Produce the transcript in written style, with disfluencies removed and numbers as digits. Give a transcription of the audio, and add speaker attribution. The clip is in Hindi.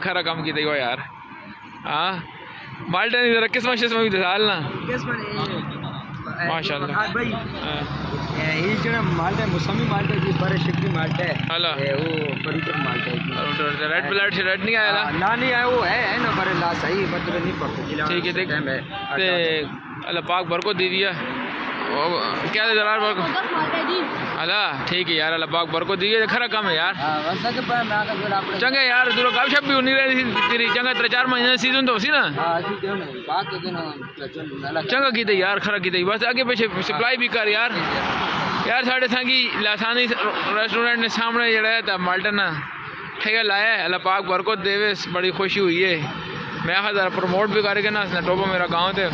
Speaker 1: खरा काम किया यार। हाँ माल्टा नहीं जरा किस्म शिस्म भी डाल ना माशाल्लाह
Speaker 2: भाई ये जो माल्टा मौसमी माल्टा जी बड़े शक्ति माल्टा है
Speaker 1: हला
Speaker 2: वो परिकर माल्टा है
Speaker 1: रेड ब्लड से रेड नहीं आया
Speaker 2: ना नहीं आया वो है ना बड़े ला सही मतलब नहीं पड़ता
Speaker 1: ठीक है देख ते अल्लाह पाक बरकत दे दिया क्या दे जलाल बरकत अल्लाह ठीक है यार अल्लाह पाक बरकत दी है खरा काम है यार चंगा यार दूर कब शब भी नहीं रही तेरी चंगा 3-4 महीने सीजन तो सी ना चंगा की थी यार खरा की थी बस आगे पीछे सप्लाई भी कर यार यार साढ़े संगी लासानी रेस्टोरेंट ने सामने जड़ा था माल्टन ठीक है लाया अल्लाह पाक बरकत देवे बड़ी खुशी हुई है मैं जरा प्रमोट भी करके ना टोपा मेरा गाँव थे।